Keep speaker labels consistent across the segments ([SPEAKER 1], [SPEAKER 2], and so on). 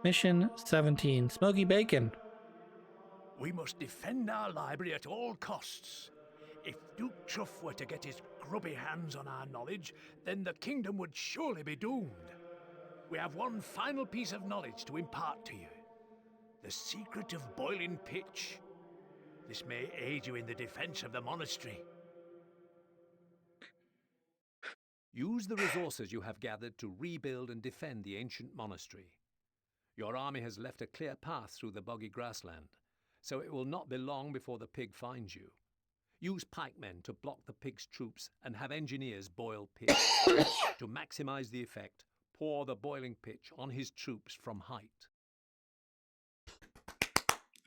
[SPEAKER 1] Mission 17, Smokey Bacon.
[SPEAKER 2] We must defend our library at all costs. If Duke Truff were to get his grubby hands on our knowledge, then the kingdom would surely be doomed. We have one final piece of knowledge to impart to you. The secret of boiling pitch. This may aid you in the defense of the monastery.
[SPEAKER 3] Use the resources you have gathered to rebuild and defend the ancient monastery. Your army has left a clear path through the boggy grassland, so it will not be long before the pig finds you. Use pikemen to block the pig's troops and have engineers boil pitch. To maximize the effect, pour the boiling pitch on his troops from height.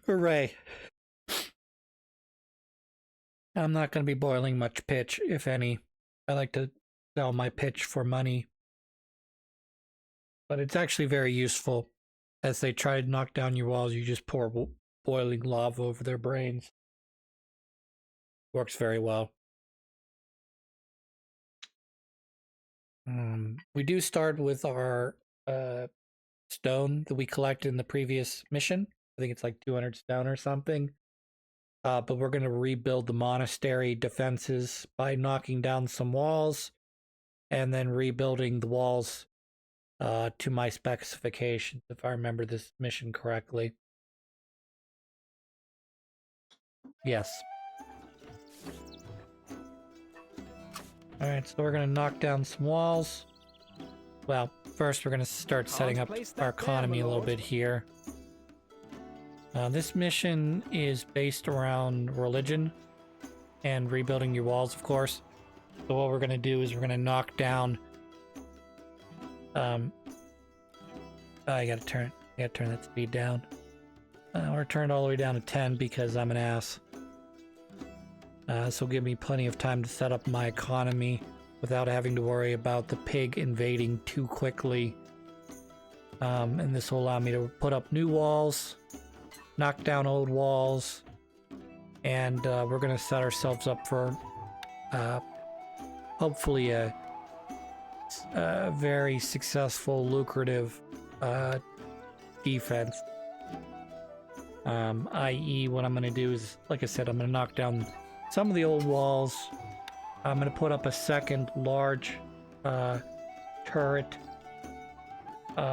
[SPEAKER 1] Hooray. I'm not going to be boiling much pitch, if any. I like to sell my pitch for money. But it's actually very useful. As they try to knock down your walls, you just pour boiling lava over their brains. Works very well. We do start with our stone that we collected in the previous mission. I think it's like 200 stone or something. But we're going to rebuild the monastery defenses by knocking down some walls and then rebuilding the walls to my specifications, if I remember this mission correctly. Yes. Alright, so we're going to knock down some walls. Well, first we're going to start setting up our economy a little bit here. This mission is based around religion and rebuilding your walls, of course. So what we're going to do is we're going to knock down... I gotta turn that speed down. Or turn it all the way down to 10 because I'm an ass. So give me plenty of time to set up my economy without having to worry about the pig invading too quickly. And this will allow me to put up new walls, knock down old walls, and we're going to set ourselves up for hopefully a very successful, lucrative defense. I.e. what I'm going to do is, like I said, I'm going to knock down some of the old walls. I'm going to put up a second large turret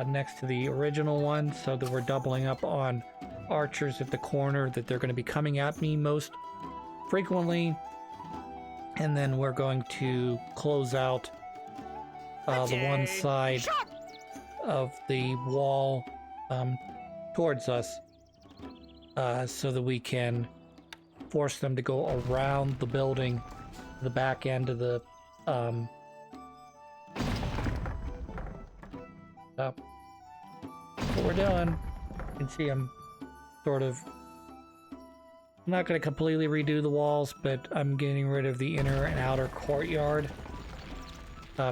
[SPEAKER 1] next to the original one so that we're doubling up on archers at the corner, that they're going to be coming at me most frequently. And then we're going to close out the one side of the wall towards us so that we can force them to go around the building, the back end of the what we're doing. You can see I'm sort of, I'm not going to completely redo the walls, but I'm getting rid of the inner and outer courtyard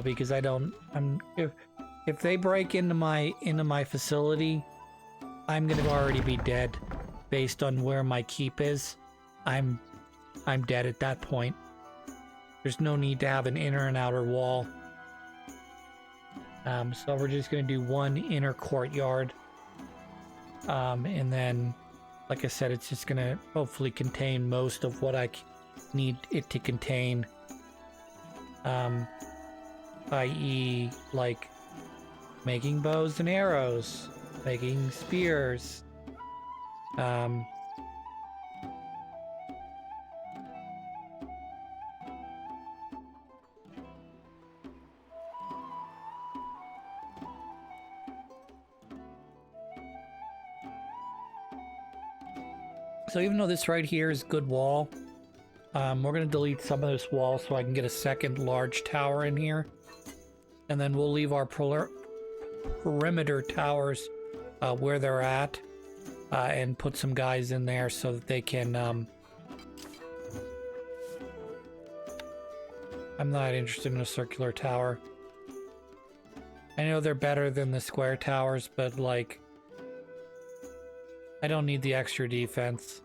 [SPEAKER 1] because I don't, if they break into my facility, I'm going to already be dead based on where my keep is. I'm dead at that point. There's no need to have an inner and outer wall. So we're just going to do one inner courtyard. And then, like I said, it's just going to hopefully contain most of what I need it to contain. I.e. like making bows and arrows, making spears, so even though this right here is good wall, we're going to delete some of this wall so I can get a second large tower in here. And then we'll leave our perimeter towers where they're at and put some guys in there so that they can... I'm not interested in a circular tower. I know they're better than the square towers, but like... I don't need the extra defense.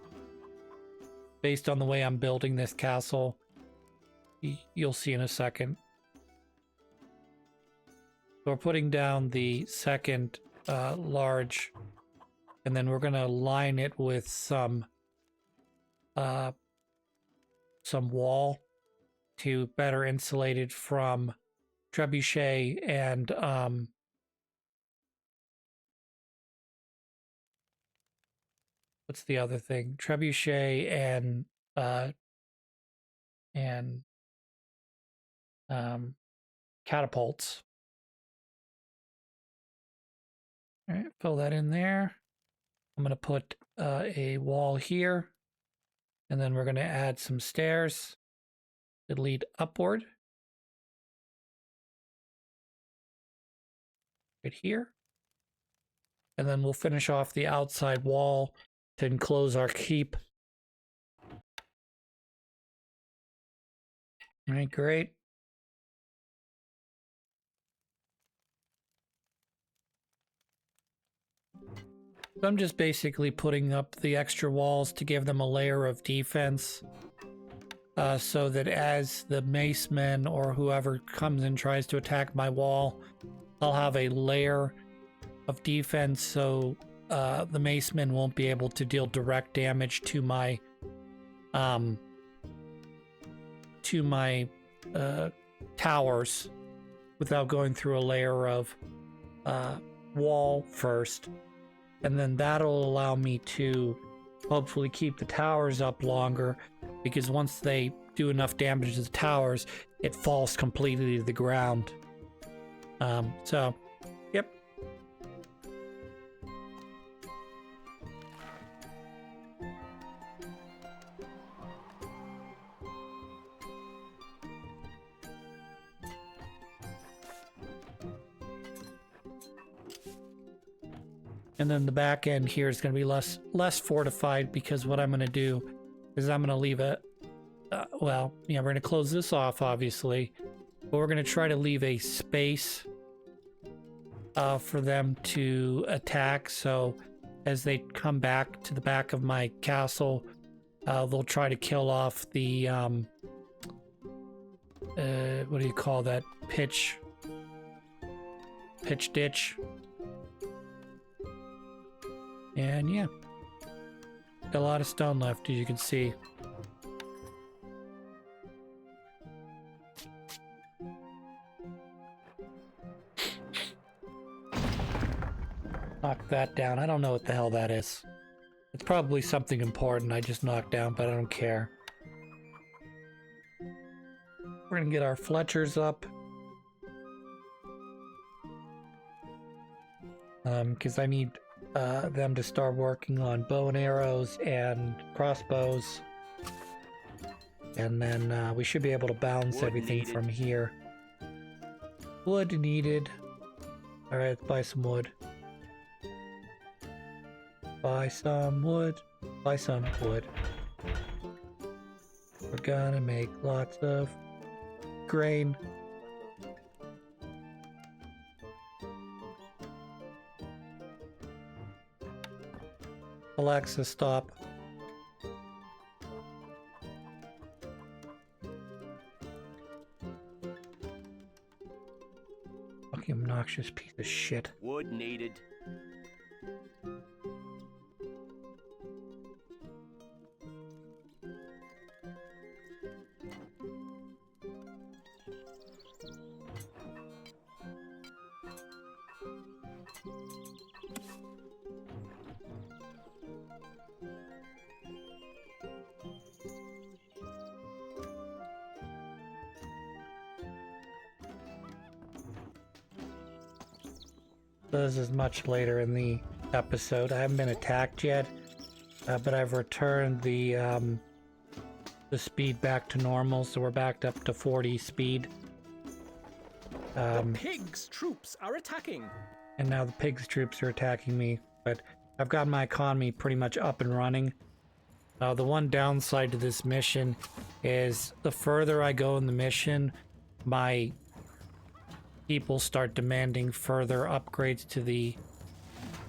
[SPEAKER 1] Based on the way I'm building this castle, you'll see in a second. So we're putting down the second large, and then we're gonna line it with some wall to better insulate it from trebuchet and what's the other thing? Trebuchet and catapults. All right, fill that in there. I'm going to put a wall here, and then we're going to add some stairs that lead upward. Right here. And then we'll finish off the outside wall to enclose our keep. All right, great. So I'm just basically putting up the extra walls to give them a layer of defense, so that as the macemen or whoever comes and tries to attack my wall, I'll have a layer of defense, so the macemen won't be able to deal direct damage to my towers without going through a layer of wall first. And then that'll allow me to hopefully keep the towers up longer, because once they do enough damage to the towers, it falls completely to the ground. So, yep. And then the back end here is going to be less fortified, because what I'm going to do is I'm going to leave it, well, yeah, we're going to close this off, obviously, but we're going to try to leave a space for them to attack. So as they come back to the back of my castle, they'll try to kill off the, what do you call that? Pitch ditch. And yeah, got a lot of stone left, as you can see. Knock that down. I don't know what the hell that is. It's probably something important I just knocked down, but I don't care. We're gonna get our Fletchers up. Because I need them to start working on bow and arrows and crossbows, and then we should be able to balance everything from here. Wood needed. All right, let's buy some wood. Buy some wood. Buy some wood. We're gonna make lots of grain. Alexa, stop. Fucking obnoxious piece of shit.
[SPEAKER 4] Wood needed.
[SPEAKER 1] This is much later in the episode. I haven't been attacked yet, but I've returned the speed back to normal, so we're backed up to 40 speed.
[SPEAKER 4] The pigs' troops are attacking.
[SPEAKER 1] And now the pigs' troops are attacking me, but I've got my economy pretty much up and running. The one downside to this mission is the further I go in the mission, my people start demanding further upgrades to the...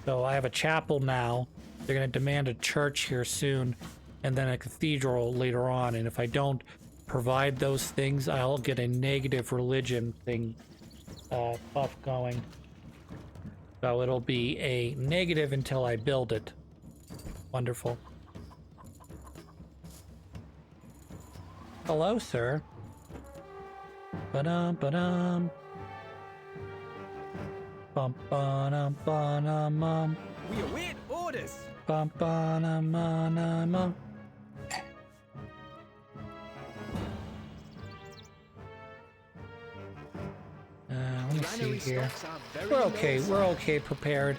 [SPEAKER 1] So I have a chapel now. They're going to demand a church here soon, and then a cathedral later on. And if I don't provide those things, I'll get a negative religion thing buff going. So it'll be a negative until I build it. Wonderful. Hello, sir. Ba-dum, ba-dum. Bum, ba-dum, ba-dum,
[SPEAKER 4] We await orders.
[SPEAKER 1] bum, ba-dum, ba-dum. Let me see
[SPEAKER 4] Granary
[SPEAKER 1] here.
[SPEAKER 4] stocks are very
[SPEAKER 1] We're
[SPEAKER 4] low,
[SPEAKER 1] okay.
[SPEAKER 4] sire.
[SPEAKER 1] We're okay prepared.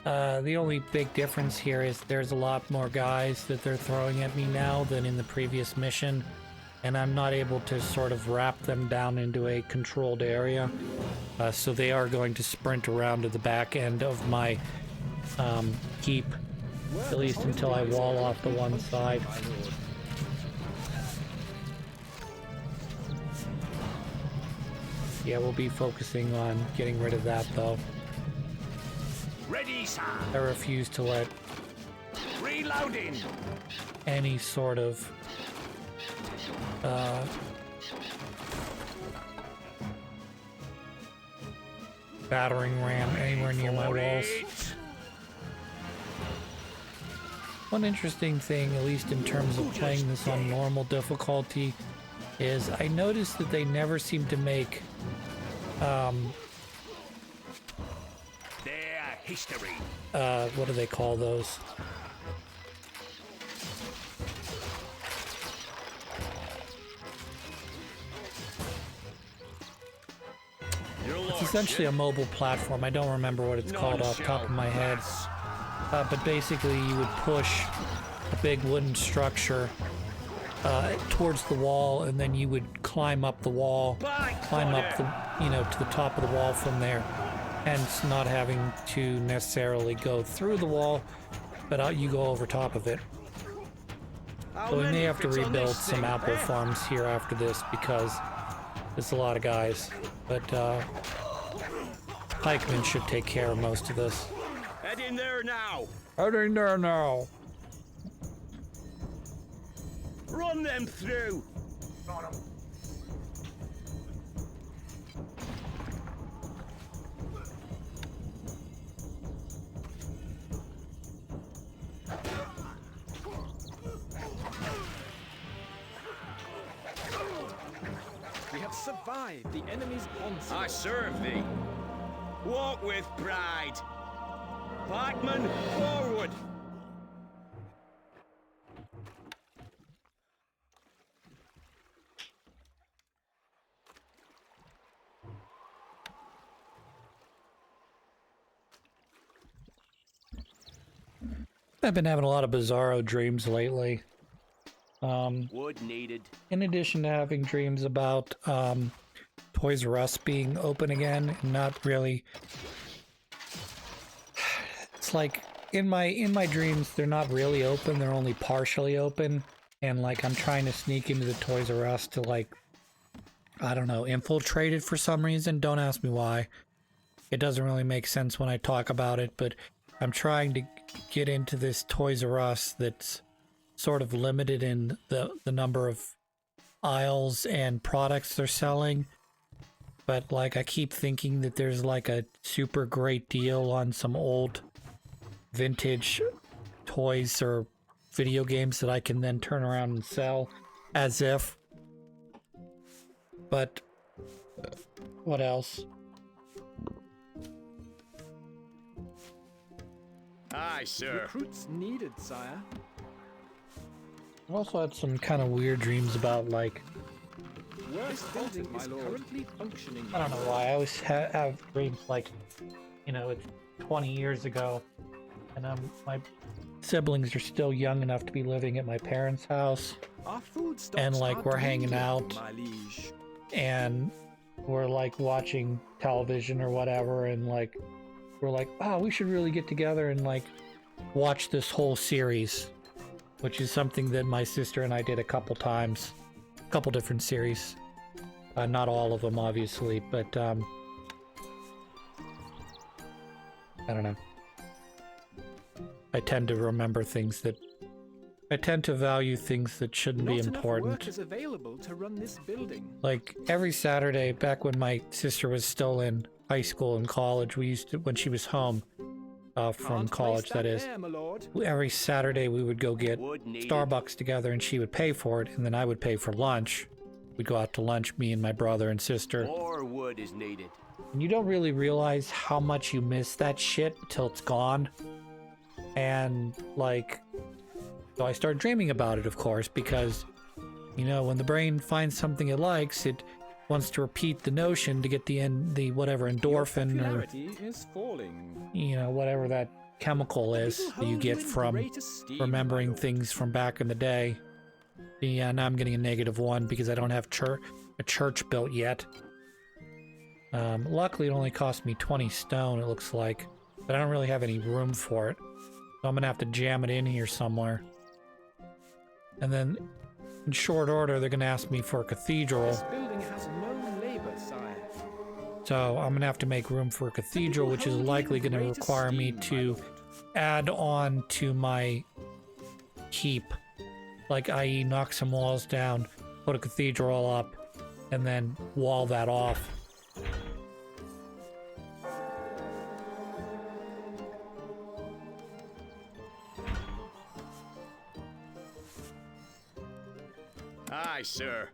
[SPEAKER 1] The only big difference here is there's a lot more guys that they're throwing at me now than in the previous mission, and I'm not able to sort of wrap them down into a controlled area. So they are going to sprint around to the back end of my keep, at least until I wall off the one side. Yeah, we'll be focusing on getting rid of that though.
[SPEAKER 2] Ready, sir.
[SPEAKER 1] I refuse to let
[SPEAKER 2] Reloading.
[SPEAKER 1] any sort of battering ram anywhere near my walls. One interesting thing, at least in terms of playing this on normal difficulty, is I noticed that they never seem to make
[SPEAKER 2] Their history.
[SPEAKER 1] what do they call those? It's essentially a mobile platform. I don't remember what it's called off the top of my head. But basically you would push a big wooden structure towards the wall, and then you would climb up the wall, climb up the, to the top of the wall from there, hence not having to necessarily go through the wall, but you go over top of it. So we may have to rebuild some apple farms here after this because there's a lot of guys, but pikemen should take care of most of this.
[SPEAKER 4] Head in there now.
[SPEAKER 1] Heading there now.
[SPEAKER 4] Run them through. We have survived the enemy's onslaught. I serve thee. Walk with pride. Pikemen, forward.
[SPEAKER 1] I've been having a lot of bizarro dreams lately.
[SPEAKER 4] Wood needed.
[SPEAKER 1] In addition to having dreams about Toys R Us being open again, and not really. It's like in my dreams, they're not really open; they're only partially open, and like I'm trying to sneak into the Toys R Us to like, I don't know, infiltrate it for some reason. Don't ask me why. It doesn't really make sense when I talk about it, but I'm trying to get into this Toys R Us that's sort of limited in the number of aisles and products they're selling. But like I keep thinking that there's like a super great deal on some old vintage toys or video games that I can then turn around and sell as if. But what else?
[SPEAKER 4] Aye, sir. Recruits needed, sire.
[SPEAKER 1] I also had some kind of weird dreams about like,
[SPEAKER 4] This building is currently functioning.
[SPEAKER 1] I don't know why I always have dreams like, it's 20 years ago and my siblings are still young enough to be living at my parents' house,
[SPEAKER 4] Our food stocks
[SPEAKER 1] and like
[SPEAKER 4] are
[SPEAKER 1] we're hanging
[SPEAKER 4] dwindling,
[SPEAKER 1] out
[SPEAKER 4] my liege.
[SPEAKER 1] and we're like watching television or whatever, and like we're like, oh, we should really get together and like watch this whole series, which is something that my sister and I did a couple times, a couple different series, not all of them obviously, but I don't know. I tend to remember things that I tend to value things that shouldn't be
[SPEAKER 4] Not enough
[SPEAKER 1] important.
[SPEAKER 4] work is available to run this building.
[SPEAKER 1] Like every Saturday, back when my sister was still in high school and college, we used to, when she was home from
[SPEAKER 4] Can't
[SPEAKER 1] college,
[SPEAKER 4] place
[SPEAKER 1] that is,
[SPEAKER 4] there, my lord.
[SPEAKER 1] every Saturday we would go get
[SPEAKER 5] Wood needed.
[SPEAKER 1] Starbucks together, and she would pay for it, and then I would pay for lunch. We'd go out to lunch, me and my brother and sister.
[SPEAKER 5] More wood is needed.
[SPEAKER 1] And you don't really realize how much you miss that shit until it's gone. And, like, so I started dreaming about it, of course, because, you know, when the brain finds something it likes, it wants to repeat the notion to get the whatever endorphin or,
[SPEAKER 4] Popularity is falling.
[SPEAKER 1] you know, whatever that chemical is that you get from remembering things from back in the day. Yeah, now I'm getting a -1 because I don't have a church built yet. Luckily, it only cost me 20 stone, it looks like, but I don't really have any room for it. So I'm gonna have to jam it in here somewhere. And then, in short order, they're gonna ask me for a cathedral.
[SPEAKER 4] This building has no labor, sire.
[SPEAKER 1] So I'm gonna have to make room for a cathedral, which is likely gonna require me to add on to my keep. Like, i.e. knock some walls down, put a cathedral up, and then wall that off.
[SPEAKER 5] Aye, sir.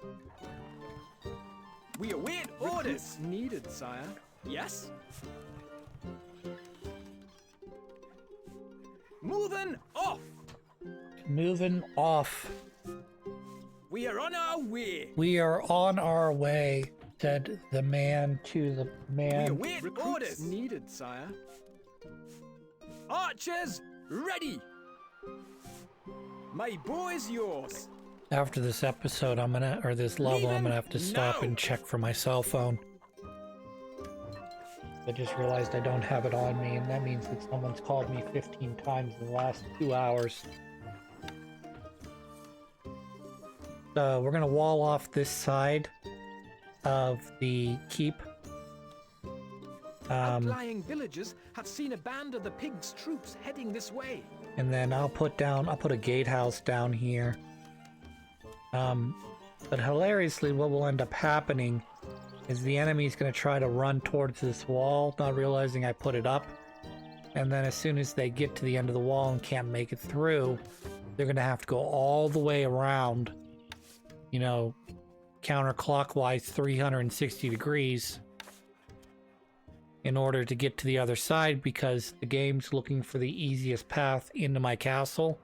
[SPEAKER 4] We await orders needed, sire. Yes? Moving off.
[SPEAKER 1] Moving off.
[SPEAKER 4] We are on our way.
[SPEAKER 1] We are on our way, said the man to the
[SPEAKER 4] We
[SPEAKER 1] man.
[SPEAKER 4] await orders needed, sire. Archers ready. My bow is yours.
[SPEAKER 1] After this episode, or this level, I'm gonna have to stop
[SPEAKER 4] now.
[SPEAKER 1] and check for my cell phone. I just realized I don't have it on me, and that means that someone's called me 15 times in the last 2 hours. So we're gonna wall off this side of the keep.
[SPEAKER 4] Outlying villagers have seen a band of the pigs' troops heading this way.
[SPEAKER 1] And then I'll put a gatehouse down here. But hilariously, what will end up happening is the enemy's going to try to run towards this wall, not realizing I put it up. And then as soon as they get to the end of the wall and can't make it through, they're going to have to go all the way around, you know, counterclockwise 360 degrees in order to get to the other side, because the game's looking for the easiest path into my castle,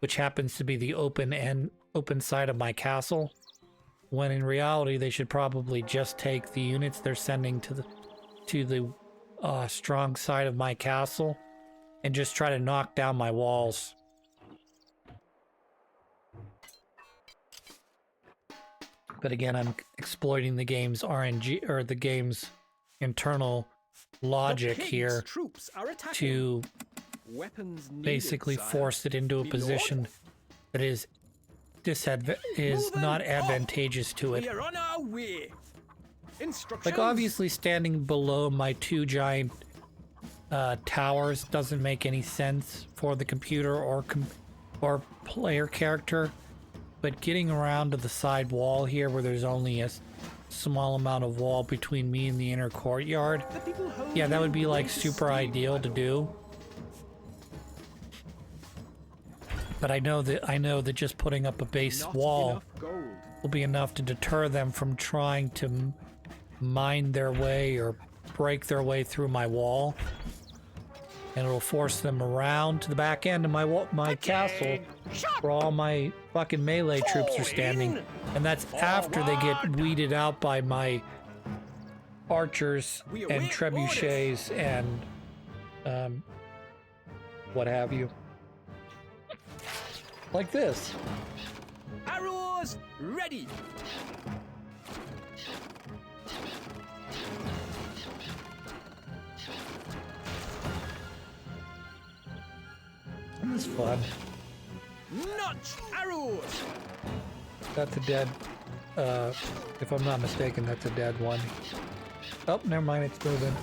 [SPEAKER 1] which happens to be the open side of my castle, when in reality they should probably just take the units they're sending to the strong side of my castle and just try to knock down my walls. But again, I'm exploiting the game's RNG, or the game's internal logic
[SPEAKER 4] The pigs'
[SPEAKER 1] here
[SPEAKER 4] troops are attacking.
[SPEAKER 1] to
[SPEAKER 4] Weapons needed,
[SPEAKER 1] basically
[SPEAKER 4] sire.
[SPEAKER 1] force it into a
[SPEAKER 4] My
[SPEAKER 1] position
[SPEAKER 4] lord.
[SPEAKER 1] that is
[SPEAKER 4] Moving
[SPEAKER 1] not
[SPEAKER 4] off.
[SPEAKER 1] advantageous to it.
[SPEAKER 4] We are on our way. Instructions.
[SPEAKER 1] Like, obviously standing below my 2 giant towers doesn't make any sense for the computer or player character, but getting around to the side wall here where there's only a small amount of wall between me and the inner courtyard,
[SPEAKER 4] The people hold
[SPEAKER 1] yeah, that would
[SPEAKER 4] in
[SPEAKER 1] be like
[SPEAKER 4] great
[SPEAKER 1] super
[SPEAKER 4] esteem,
[SPEAKER 1] ideal
[SPEAKER 4] my
[SPEAKER 1] to
[SPEAKER 4] lord.
[SPEAKER 1] do. But I know that just putting up a base
[SPEAKER 4] Not
[SPEAKER 1] wall
[SPEAKER 4] enough gold.
[SPEAKER 1] will be enough to deter them from trying to mine their way or break their way through my wall. And it'll force them around to the back end of my castle, where all my fucking melee troops are standing. And that's after they get weeded out by my archers
[SPEAKER 4] We
[SPEAKER 1] and
[SPEAKER 4] await
[SPEAKER 1] trebuchets and what have you. Like this.
[SPEAKER 4] Arrows ready.
[SPEAKER 1] This is fun.
[SPEAKER 4] Notch arrows.
[SPEAKER 1] That's a dead, if I'm not mistaken, that's a dead one. Oh, never mind, it's moving.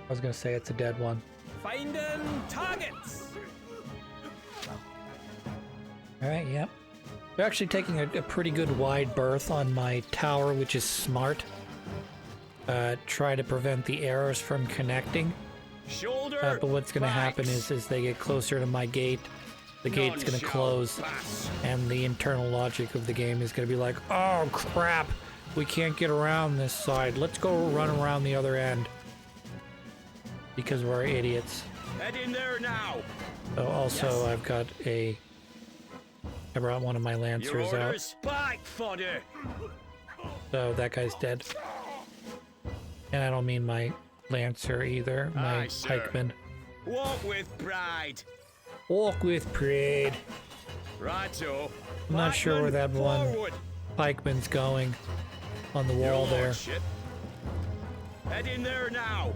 [SPEAKER 1] I was gonna say it's a dead one.
[SPEAKER 4] Finding targets.
[SPEAKER 1] Alright, yep. They're actually taking a pretty good wide berth on my tower, which is smart. try to prevent the arrows from connecting.
[SPEAKER 4] Shoulder.
[SPEAKER 1] But what's going to happen
[SPEAKER 4] backs.
[SPEAKER 1] is they get closer to my gate, the gate's going to
[SPEAKER 4] Non-show
[SPEAKER 1] close,
[SPEAKER 4] pass.
[SPEAKER 1] and the internal logic of the game is going to be like, oh crap, we can't get around this side. Let's go run around the other end. Because we're idiots.
[SPEAKER 4] Head in there now.
[SPEAKER 1] So also,
[SPEAKER 4] Yes.
[SPEAKER 1] I've got I brought one of my
[SPEAKER 4] Your
[SPEAKER 1] lancers out.
[SPEAKER 4] orders. Back fodder.
[SPEAKER 1] So that guy's dead. And I don't mean my lancer either, my
[SPEAKER 4] Aye, sir.
[SPEAKER 1] pikeman.
[SPEAKER 4] Walk with pride.
[SPEAKER 1] Walk with pride.
[SPEAKER 4] Righto.
[SPEAKER 1] I'm not sure where that one
[SPEAKER 4] Forward.
[SPEAKER 1] pikeman's going on the wall
[SPEAKER 4] Your
[SPEAKER 1] there.
[SPEAKER 4] lordship. Head in there now.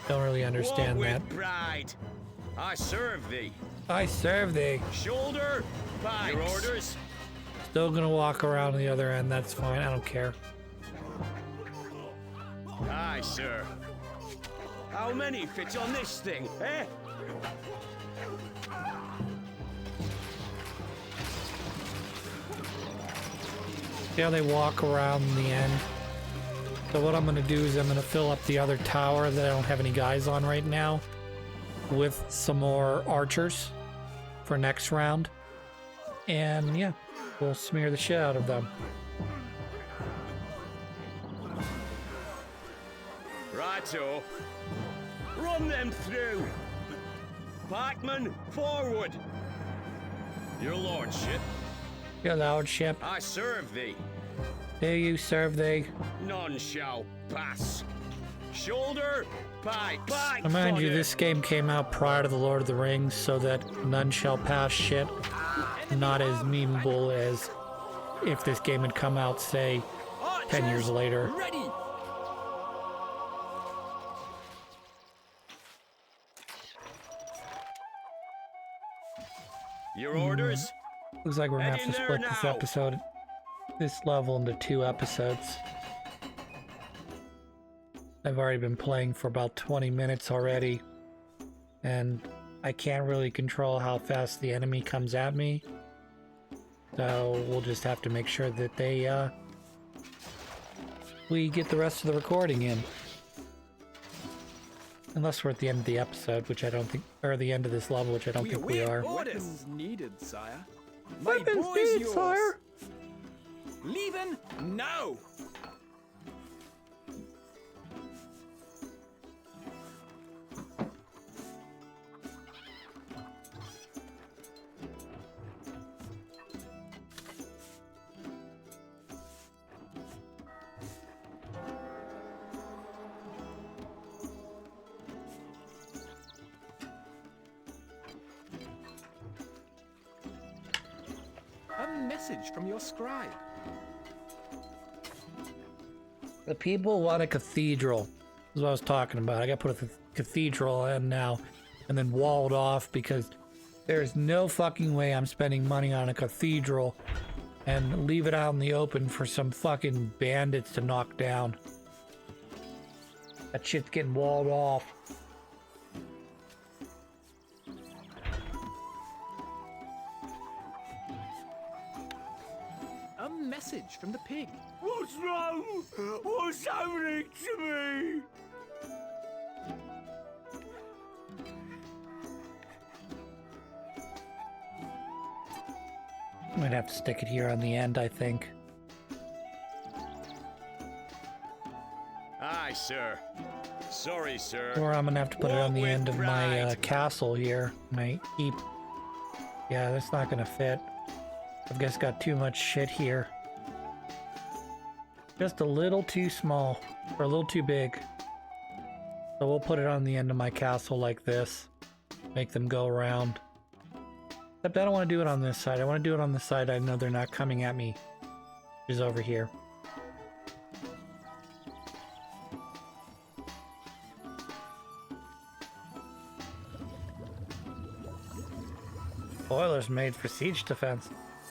[SPEAKER 1] Don't really understand
[SPEAKER 4] Walk
[SPEAKER 1] that.
[SPEAKER 4] with pride. I serve thee.
[SPEAKER 1] I serve thee.
[SPEAKER 4] Shoulder. Back. Your orders.
[SPEAKER 1] Still gonna walk around the other end, that's fine, I don't care.
[SPEAKER 4] Aye, sir. How many fit on this thing, eh?
[SPEAKER 1] See how they walk around the end? So what I'm gonna do is I'm gonna fill up the other tower that I don't have any guys on right now with some more archers for next round. And yeah, we'll smear the shit out of them.
[SPEAKER 4] Righto. Run them through. Pikeman, forward. Your lordship.
[SPEAKER 1] Your lordship,
[SPEAKER 4] I serve thee.
[SPEAKER 1] do you serve thee?
[SPEAKER 4] None shall pass. Shoulder, pike, back.
[SPEAKER 1] Remind you,
[SPEAKER 4] fodder.
[SPEAKER 1] this game came out prior to the Lord of the Rings, so that none shall pass shit. Not as memeable as if this game had come out, say, 10 years later.
[SPEAKER 4] Ready. Your orders.
[SPEAKER 1] Looks like we're gonna
[SPEAKER 4] Head
[SPEAKER 1] have to
[SPEAKER 4] in
[SPEAKER 1] split
[SPEAKER 4] there
[SPEAKER 1] this
[SPEAKER 4] now.
[SPEAKER 1] episode, this level into 2 episodes. I've already been playing for about 20 minutes already, and I can't really control how fast the enemy comes at me. So we'll just have to make sure that we get the rest of the recording in. Unless we're at the end of the episode, which I don't think, or the end of this level, which I don't think we are.
[SPEAKER 6] Weapons needed, sire. My
[SPEAKER 1] Weapons
[SPEAKER 6] boy's
[SPEAKER 1] needed,
[SPEAKER 6] yours.
[SPEAKER 1] sire.
[SPEAKER 6] Leaving now. A message from your scribe.
[SPEAKER 1] The people want a cathedral. This is what I was talking about. I gotta put a cathedral in now and then walled off because there's no fucking way I'm spending money on a cathedral and leave it out in the open for some fucking bandits to knock down. That shit's getting walled off.
[SPEAKER 6] A message from the pig.
[SPEAKER 2] What's wrong? What's happening to me?
[SPEAKER 1] Might have to stick it here on the end, I think.
[SPEAKER 4] Aye, sir. Sorry, sir.
[SPEAKER 1] Or I'm gonna have to put it on the
[SPEAKER 4] Walk with
[SPEAKER 1] end of my
[SPEAKER 4] pride.
[SPEAKER 1] castle here. My keep. Yeah, that's not gonna fit. I've just got too much shit here. Just a little too small, or a little too big. So we'll put it on the end of my castle like this. Make them go around. Except I don't want to do it on this side. I want to do it on the side I know they're not coming at me. Which is over here. Boilers made for siege defense.